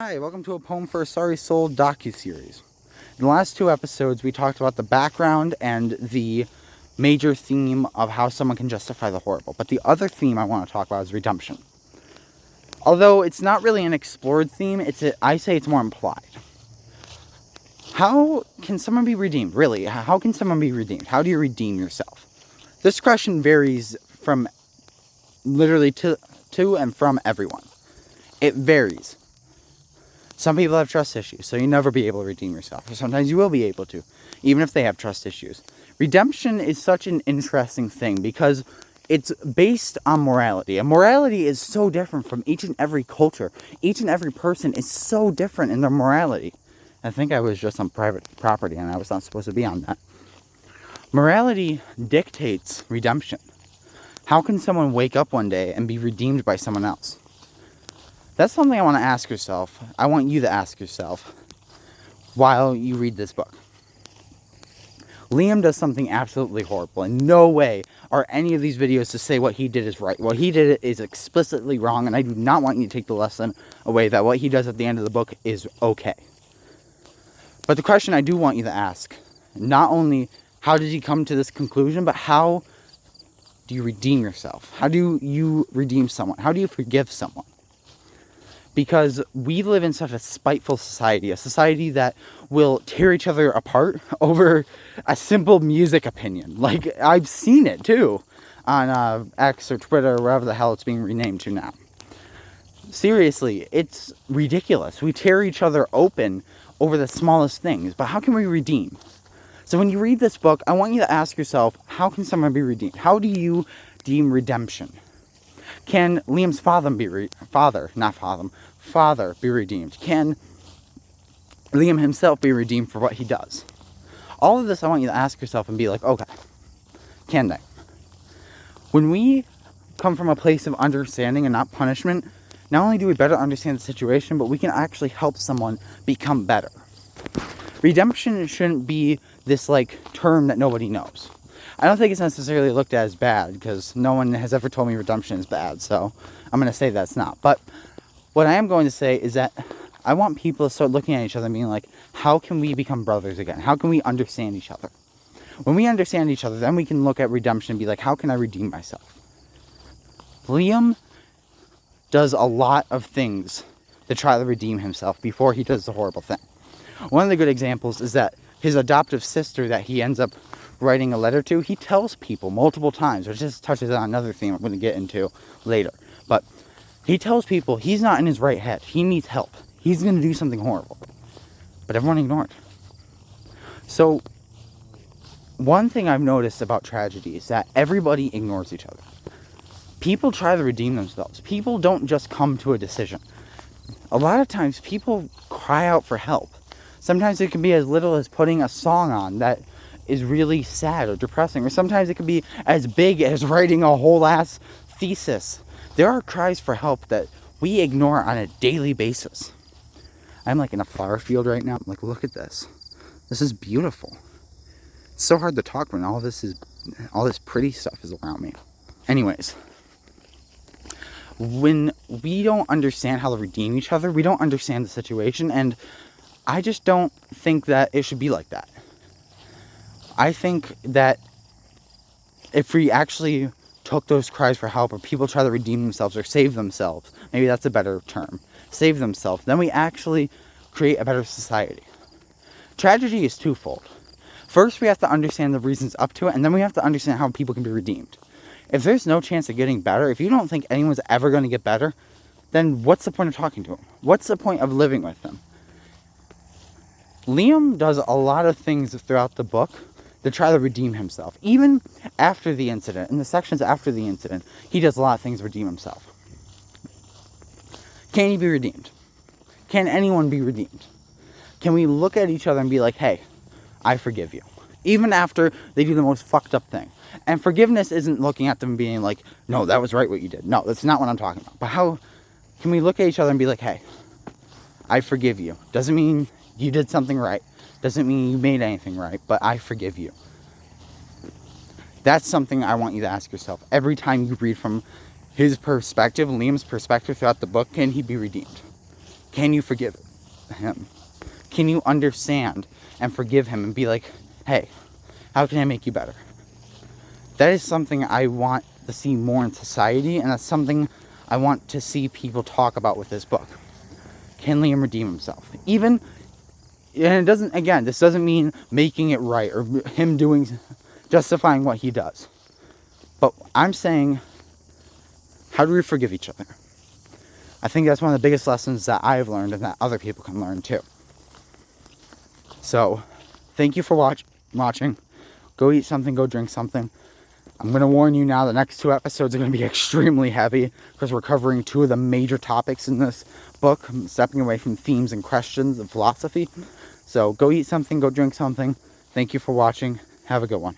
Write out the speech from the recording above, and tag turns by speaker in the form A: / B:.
A: Hi, welcome to A Poem for a Sorry Soul docuseries. In the last two episodes, we talked about the background and the major theme of how someone can justify the horrible. But the other theme I want to talk about is redemption. Although it's not really an explored theme, I say it's more implied. How can someone be redeemed? Really, how can someone be redeemed? How do you redeem yourself? This question varies from literally to and from everyone. It varies. Some people have trust issues, so you'll never be able to redeem yourself. Or sometimes you will be able to, even if they have trust issues. Redemption is such an interesting thing because it's based on morality. And morality is so different from each and every culture. Each and every person is so different in their morality. I think I was just on private property and I was not supposed to be on that. Morality dictates redemption. How can someone wake up one day and be redeemed by someone else? That's something I want to ask yourself. I want you to ask yourself while you read this book. Liam does something absolutely horrible. In no way are any of these videos to say what he did is right. What he did is explicitly wrong, and I do not want you to take the lesson away that what he does at the end of the book is okay. But the question I do want you to ask, not only how did he come to this conclusion, but how do you redeem yourself? How do you redeem someone? How do you forgive someone? Because we live in such a spiteful society, a society that will tear each other apart over a simple music opinion. Like, I've seen it too on X or Twitter or wherever the hell it's being renamed to now. Seriously, it's ridiculous. We tear each other open over the smallest things, but how can we redeem? So when you read this book, I want you to ask yourself, how can someone be redeemed? How do you deem redemption? Can Liam's father be redeemed? Can Liam himself be redeemed for what he does? All of this I want you to ask yourself and be like, okay, can they? When we come from a place of understanding and not punishment, not only do we better understand the situation, but we can actually help someone become better. Redemption shouldn't be this term that nobody knows. I don't think it's necessarily looked at as bad because no one has ever told me redemption is bad, so I'm going to say that's not. But what I am going to say is that I want people to start looking at each other and being like, how can we become brothers again? How can we understand each other? When we understand each other, then we can look at redemption and be like, how can I redeem myself? Liam does a lot of things to try to redeem himself before he does the horrible thing. One of the good examples is that his adoptive sister that he ends up writing a letter to, he tells people multiple times, which just touches on another theme I'm going to get into later. But he tells people he's not in his right head. He needs help. He's going to do something horrible. But everyone ignored. So, one thing I've noticed about tragedy is that everybody ignores each other. People try to redeem themselves. People don't just come to a decision. A lot of times people cry out for help. Sometimes it can be as little as putting a song on that is really sad or depressing, or sometimes it can be as big as writing a whole ass thesis. There are cries for help that we ignore on a daily basis. I'm in a flower field right now. I'm look at this. This is beautiful. It's so hard to talk when all this pretty stuff is around me. Anyways, when we don't understand how to redeem each other, we don't understand the situation, and I just don't think that it should be like that. I think that if we actually took those cries for help, or people try to redeem themselves or save themselves, maybe that's a better term, save themselves, then we actually create a better society. Tragedy is twofold. First, we have to understand the reasons up to it, and then we have to understand how people can be redeemed. If there's no chance of getting better, if you don't think anyone's ever going to get better, then what's the point of talking to them? What's the point of living with them? Liam does a lot of things throughout the book to try to redeem himself. Even after the incident, in the sections after the incident, he does a lot of things to redeem himself. Can he be redeemed? Can anyone be redeemed? Can we look at each other and be like, hey, I forgive you? Even after they do the most fucked up thing. And forgiveness isn't looking at them being like, no, that was right what you did. No, that's not what I'm talking about. But how can we look at each other and be like, hey, I forgive you? Doesn't mean you did something right. Doesn't mean you made anything right, but I forgive you. That's something I want you to ask yourself. Every time you read from his perspective, Liam's perspective throughout the book, can he be redeemed? Can you forgive him? Can you understand and forgive him and be like, hey, how can I make you better? That is something I want to see more in society, and that's something I want to see people talk about with this book. Can Liam redeem himself? Even, and it doesn't, again, this doesn't mean making it right or him justifying what he does. But I'm saying, how do we forgive each other? I think that's one of the biggest lessons that I've learned and that other people can learn too. So, thank you for watching. Go eat something, go drink something. I'm going to warn you now, the next 2 episodes are going to be extremely heavy because we're covering 2 of the major topics in this book. I'm stepping away from themes and questions of philosophy. So go eat something, go drink something. Thank you for watching. Have a good one.